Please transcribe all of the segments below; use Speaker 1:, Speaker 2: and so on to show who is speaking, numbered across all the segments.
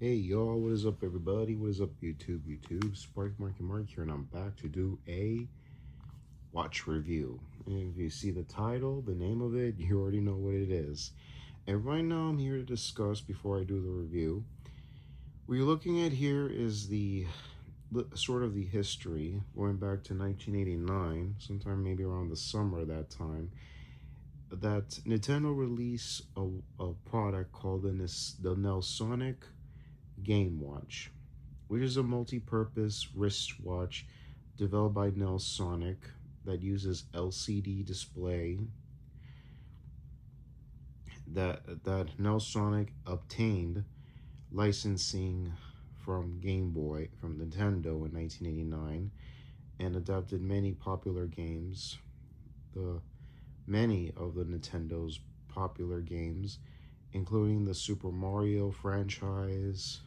Speaker 1: Hey y'all, what is up everybody? What is up YouTube? Spark Mark here, and I'm back to do a watch review. And if you see the title, the name of it, you already know what it is. And right now I'm here to discuss, before I do the review, what you're looking at here is the sort of the history going back to 1989, sometime maybe around the summer of that time, that Nintendo released a product called the NelsonSonic Game Watch, which is a multi-purpose wristwatch developed by NelsonSonic that uses LCD display that NelsonSonic obtained licensing from Game Boy from Nintendo in 1989 and adapted many popular games, many of the Nintendo's popular games, including the Super Mario franchise.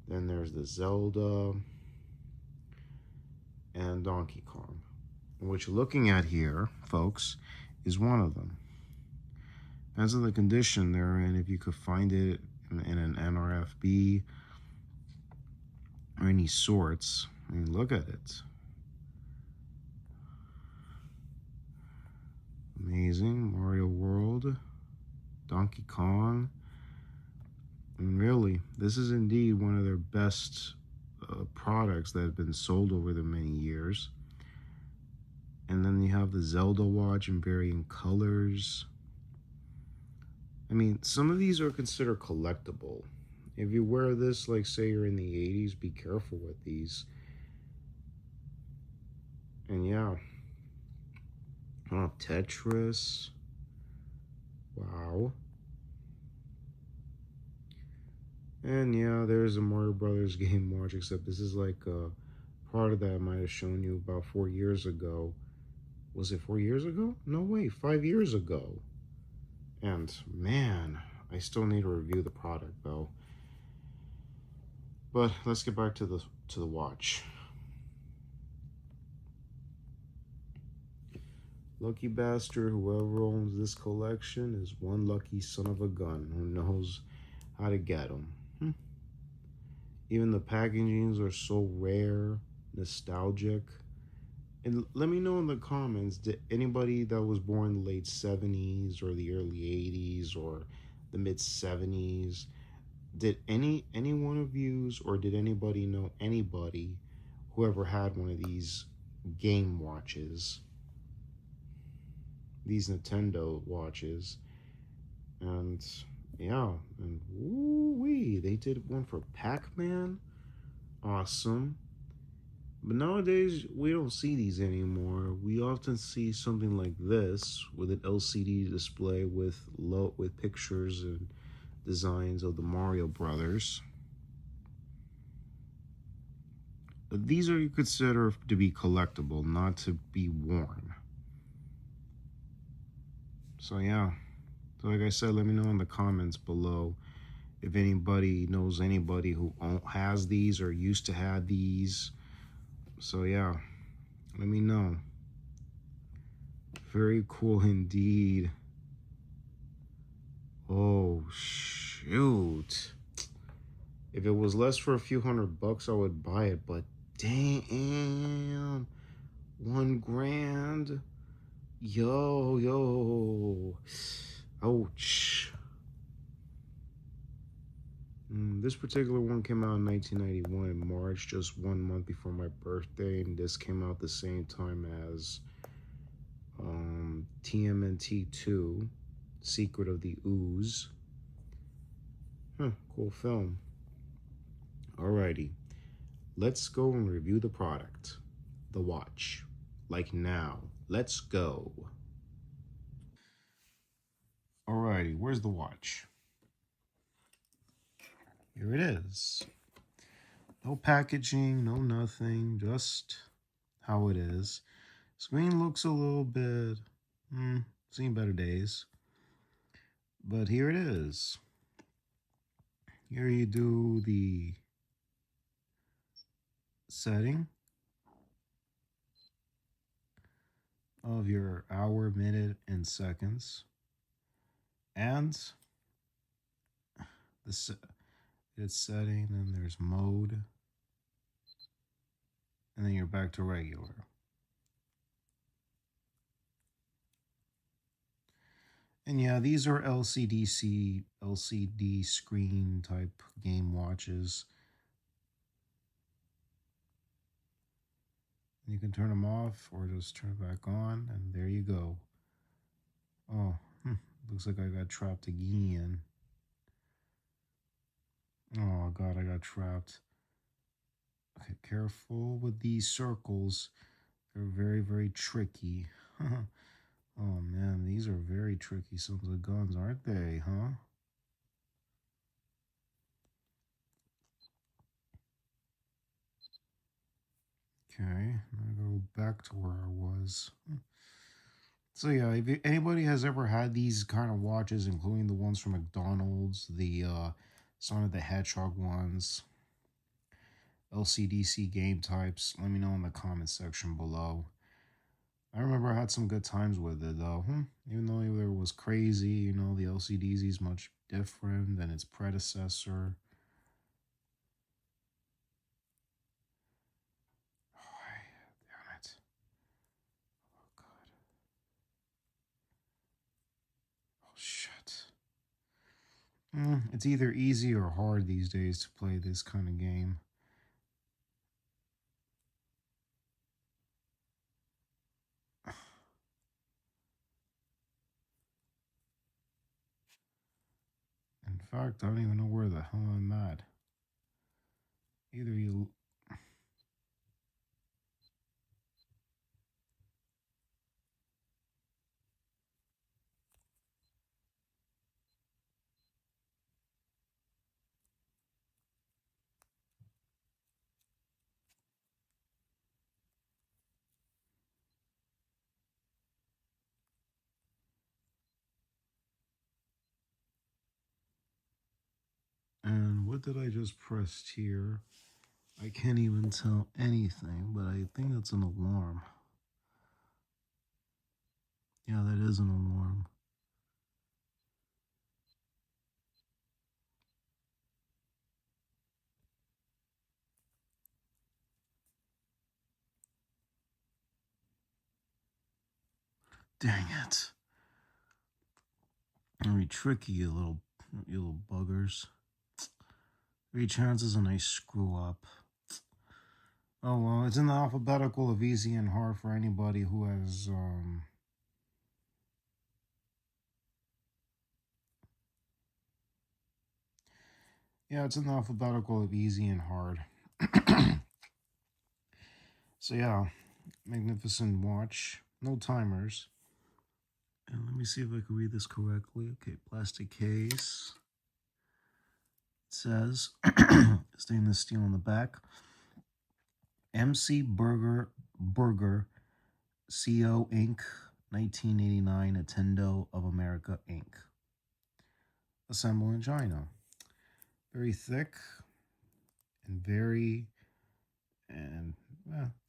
Speaker 1: Then there's the Zelda and Donkey Kong. And what you're looking at here, folks, is one of them. Depends on the condition they're in, if you could find it in an NRFB or any sorts. I mean, look at it. Amazing. Mario World, Donkey Kong. And really, this is indeed one of their best products that have been sold over the many years. And then you have the Zelda watch in varying colors. I mean, some of these are considered collectible. If you wear this, like say you're in the 80s, be careful with these. And yeah. Oh, Tetris. Wow. And yeah, there's a Mario Brothers game watch, except this is like a product that I might have shown you about 4 years ago. Was it 4 years ago? No way, 5 years ago. And man, I still need to review the product though. But let's get back to the watch. Lucky bastard, whoever owns this collection is one lucky son of a gun who knows how to get them. Even the packagings are so rare, nostalgic. And let me know in the comments, did anybody that was born in the late 70s or the early 80s or the mid 70s, did any one of yous, or did anybody know anybody who ever had one of these game watches, these Nintendo watches? And yeah, and woo-wee, they did one for Pac-Man. Awesome. But nowadays, we don't see these anymore. We often see something like this with an LCD display with pictures and designs of the Mario Brothers. But these are considered to be collectible, not to be worn. So yeah. So like I said, let me know in the comments below if anybody knows anybody who has these or used to have these. So yeah, let me know. Very cool indeed. Oh shoot. If it was less for a few $100, I would buy it, but damn, $1,000. Yo. Ouch. This particular one came out in 1991 in March, just 1 month before my birthday, and this came out the same time as TMNT 2, Secret of the Ooze. Cool film. Alrighty, let's go and review the product, the watch. Like now, let's go. Alrighty, where's the watch? Here it is. No packaging, no nothing, just how it is. Screen looks a little bit, seen better days. But here it is. Here you do the setting of your hour, minute, and seconds. And It's setting, and there's mode, and then you're back to regular. And yeah, these are LCD screen type game watches. You can turn them off or just turn it back on, and there you go. Oh, looks like I got trapped again. Oh god, I got trapped. Okay, careful with these circles. They're very, very tricky. Oh man, these are very tricky sons of guns, aren't they, huh? Okay, I go back to where I was. So yeah, if anybody has ever had these kind of watches, including the ones from McDonald's, the Sonic the Hedgehog ones, LCDC game types, let me know in the comment section below. I remember I had some good times with it though. Even though it was crazy, you know, the LCDZ is much different than its predecessor. Oh, damn it. Oh god. Oh shit. It's either easy or hard these days to play this kind of game. In fact, I don't even know where the hell I'm at. Either you... And what did I just press here? I can't even tell anything, but I think that's an alarm. Yeah, that is an alarm. Dang it. Very tricky, you little buggers. 3 chances and I screw up. Oh well, it's in the alphabetical of easy and hard for anybody who has yeah, it's in the alphabetical of easy and hard. So yeah, magnificent watch. No timers. And let me see if I can read this correctly. Okay, plastic case. It says stainless steel on the back. MC Burger CO Inc. 1989 Nintendo of America Inc. Assembled in China. Very thick and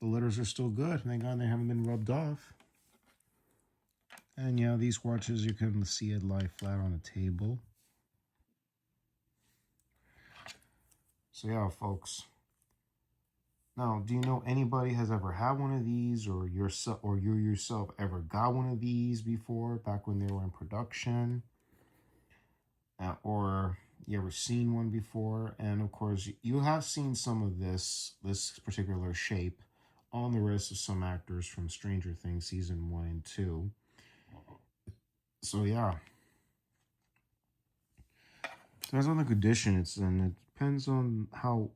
Speaker 1: the letters are still good. Thank God they haven't been rubbed off. And yeah, these watches, you can see it lie flat on a table. So yeah, folks. Now, do you know anybody has ever had one of these, or you yourself ever got one of these before, back when they were in production? Or you ever seen one before? And of course, you have seen some of this particular shape on the wrists of some actors from Stranger Things season 1 and 2. So yeah, depends on the condition it's in. It depends on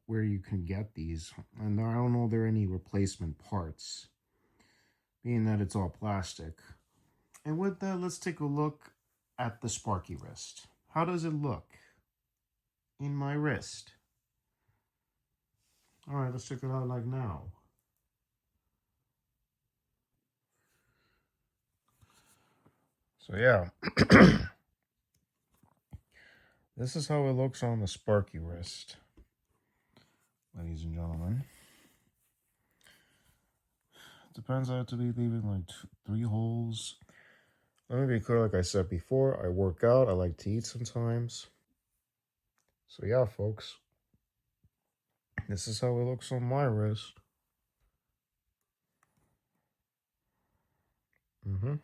Speaker 1: where you can get these, and I don't know if there are any replacement parts, being that it's all plastic. And with that, let's take a look at the Sparky wrist. How does it look in my wrist? All right, let's check it out like now. So yeah, this is how it looks on the Sparky wrist, ladies and gentlemen. It depends. I have to be leaving like 3 holes. Let me be clear, like I said before, I work out, I like to eat sometimes. So yeah, folks. This is how it looks on my wrist. Mm-hmm.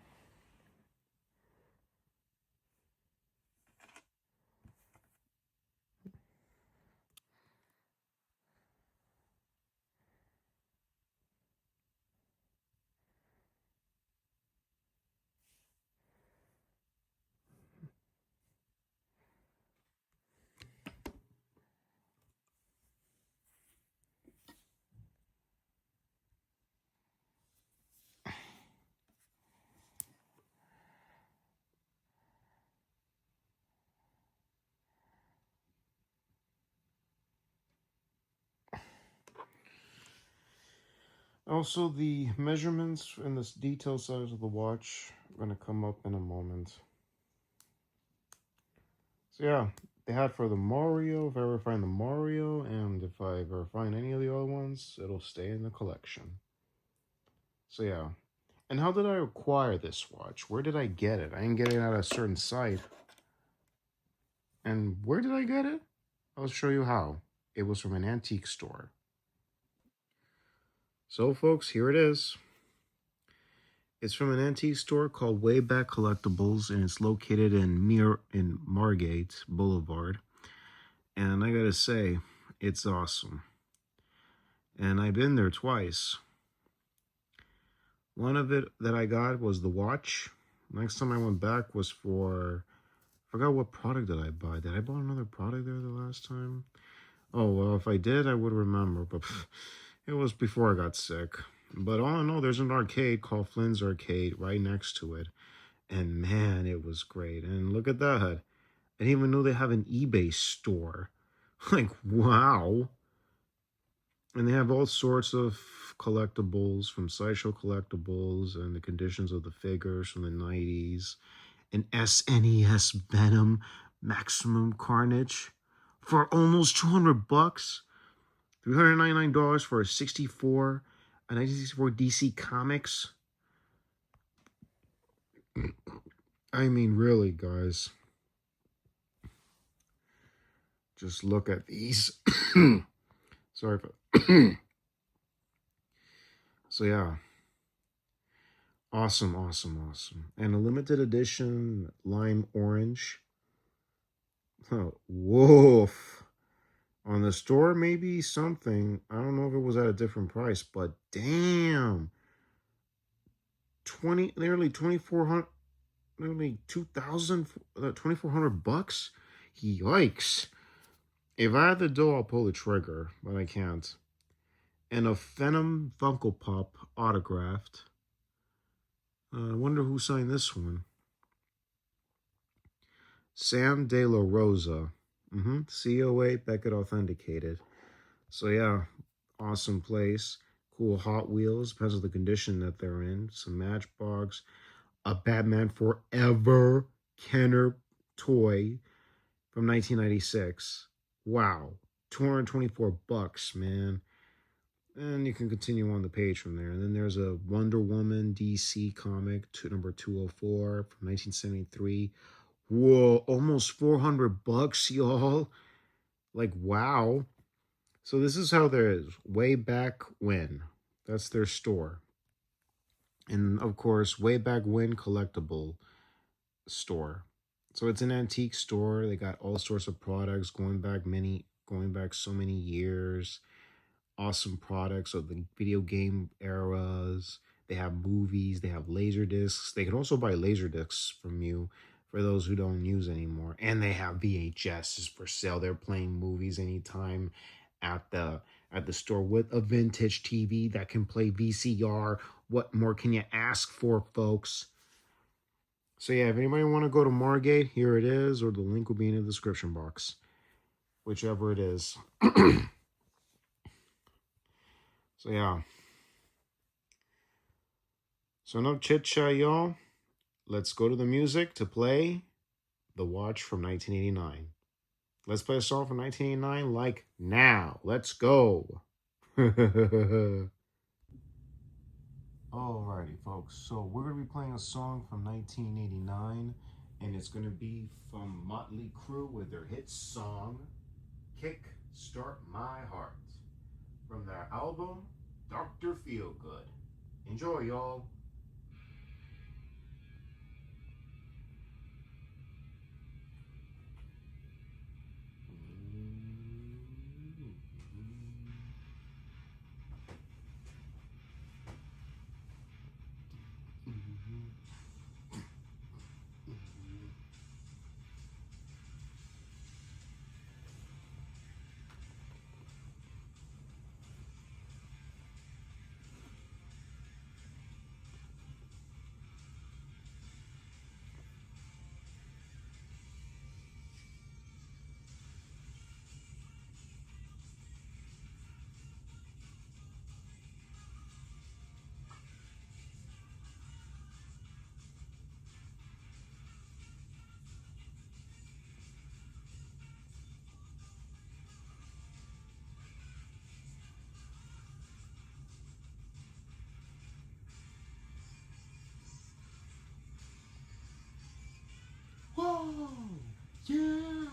Speaker 1: Also, the measurements and the detail size of the watch are going to come up in a moment. So yeah, they had for the Mario, if I ever find the Mario, and if I ever find any of the other ones, it'll stay in the collection. So yeah. And how did I acquire this watch? Where did I get it? I didn't get it at a certain site. And where did I get it? I'll show you how. It was from an antique store. So folks, here it is. It's from an antique store called Wayback Collectibles, and it's located in Margate Boulevard. And I gotta say, it's awesome. And I've been there twice. One of it that I got was the watch. Next time I went back was for, I forgot what product did I buy. Did I buy another product there the last time? Oh, well, if I did, I would remember, but it was before I got sick. But all in all, there's an arcade called Flynn's Arcade right next to it. And man, it was great. And look at that. I didn't even know they have an eBay store. Like, wow. And they have all sorts of collectibles from Sideshow Collectibles and the conditions of the figures from the 90s. An SNES Venom Maximum Carnage for almost 200 bucks. $399 for a 1964 DC Comics. I mean, really, guys. Just look at these. Sorry for. So yeah. Awesome, awesome, awesome. And a limited edition lime orange. Oh, woof. On the store, maybe something. I don't know if it was at a different price, but damn. 2400, nearly 2000, 2400 bucks? Yikes. If I had the dough, I'll pull the trigger, but I can't. And a Venom Funko Pop autographed. I wonder who signed this one. Sam De La Rosa. COA Beckett Authenticated. So yeah, awesome place. Cool Hot Wheels. Depends on the condition that they're in. Some Matchbox. A Batman Forever Kenner toy from 1996. Wow. 224 bucks, man. And you can continue on the page from there. And then there's a Wonder Woman DC comic, number 204 from 1973. Whoa, almost 400 bucks, y'all. Like, wow. So this is how there is. Way back when. That's their store. And of course, way back when collectible store. So it's an antique store. They got all sorts of products going back so many years. Awesome products of the video game eras. They have movies, they have laser discs. They can also buy laser discs from you for those who don't use anymore. And they have VHSs for sale. They're playing movies anytime at the store with a vintage TV that can play VCR. What more can you ask for, folks? So yeah, if anybody want to go to Margate, here it is, or the link will be in the description box. Whichever it is. So yeah. So enough chit chat, y'all. Let's go to the music to play The Watch from 1989. Let's play a song from 1989 like now. Let's go. Alrighty, folks. So we're going to be playing a song from 1989, and it's going to be from Motley Crue with their hit song, Kick Start My Heart. from their album, Dr. Feelgood. Enjoy, y'all. Whoa! Yeah!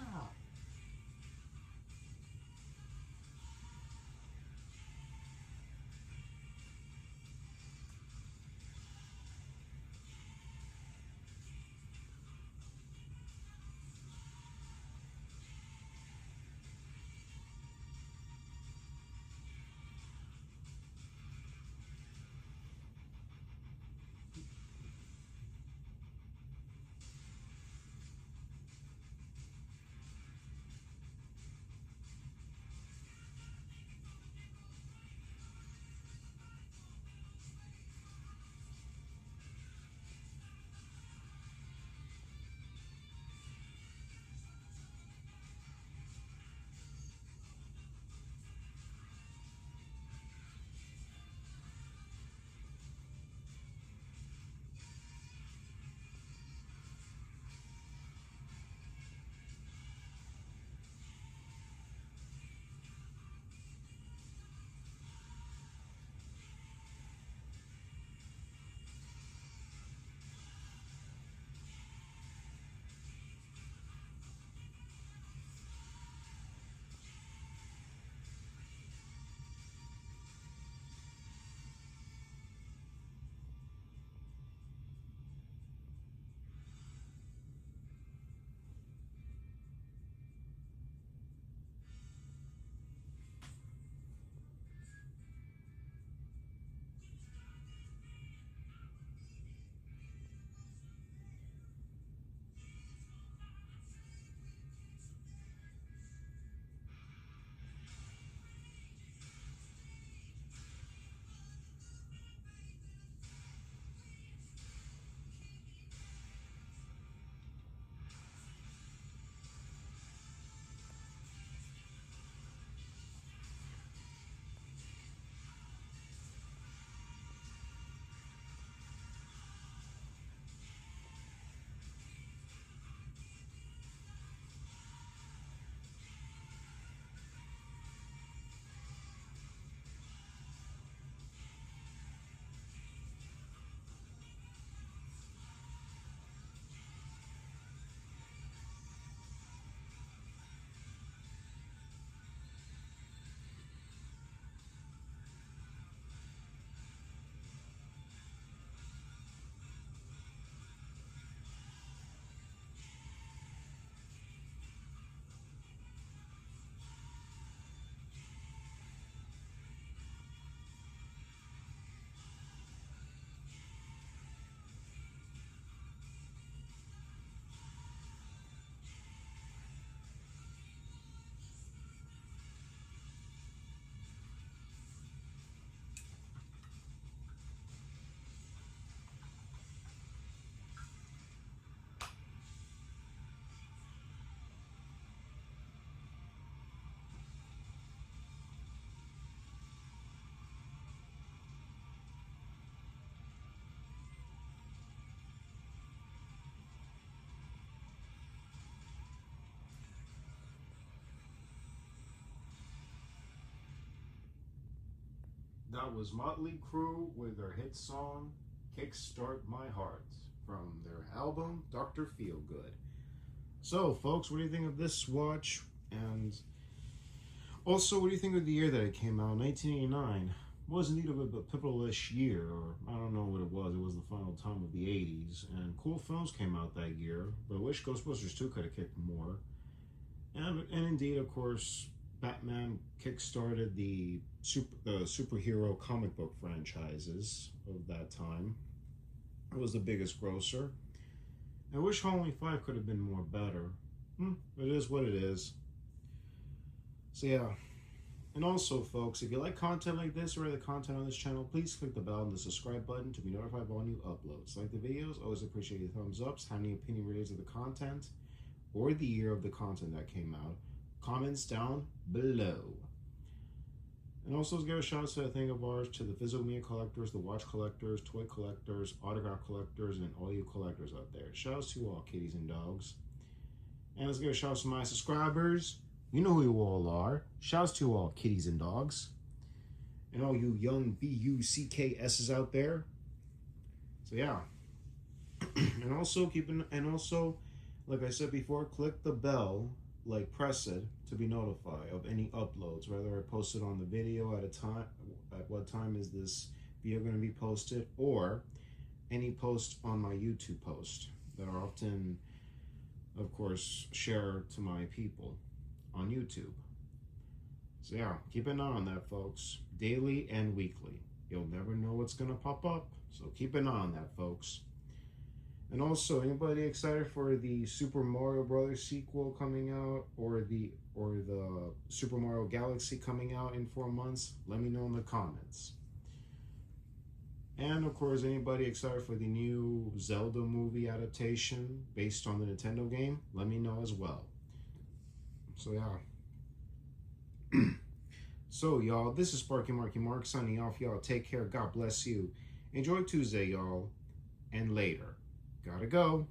Speaker 1: That was Motley Crue with their hit song, Kickstart My Heart, from their album, Dr. Feelgood. So, folks, what do you think of this swatch? And Also, what do you think of the year that it came out? 1989 was indeed a pivotal-ish year, or I don't know what it was. It was the final time of the 80s, and cool films came out that year. But I wish Ghostbusters 2 could have kicked more. And indeed, of course, Batman kickstarted the superhero comic book franchises of that time. It was the biggest grosser. I wish Halloween 5 could have been more better. It is what it is. So yeah. And also, folks, if you like content like this or other content on this channel, please click the bell and the subscribe button to be notified of all new uploads. Like the videos, always appreciate your thumbs ups. Have any opinion related to the content or the year of the content that came out? Comments down below. And also, let's give a shout out to a thing of ours to the physical media collectors, the watch collectors, toy collectors, autograph collectors, and all you collectors out there. Shout out to all kitties and dogs. And let's give a shout out to my subscribers. You know who you all are. Shouts to all kitties and dogs. And all you young BUCKS's out there. So yeah. And also, like I said before, click the bell, like press it to be notified of any uploads, whether I post it on the video at what time is this video going to be posted, or any post on my YouTube post that are often, of course, shared to my people on YouTube. So yeah, keep an eye on that, folks. Daily and weekly. You'll never know what's gonna pop up, so keep an eye on that, folks. And also, anybody excited for the Super Mario Brothers sequel coming out, or the Super Mario Galaxy coming out in 4 months? Let me know in the comments. And of course, anybody excited for the new Zelda movie adaptation based on the Nintendo game? Let me know as well. So yeah. So y'all, this is Sparky Marky Mark signing off. Y'all take care. God bless you. Enjoy Tuesday, y'all. And later. Gotta go.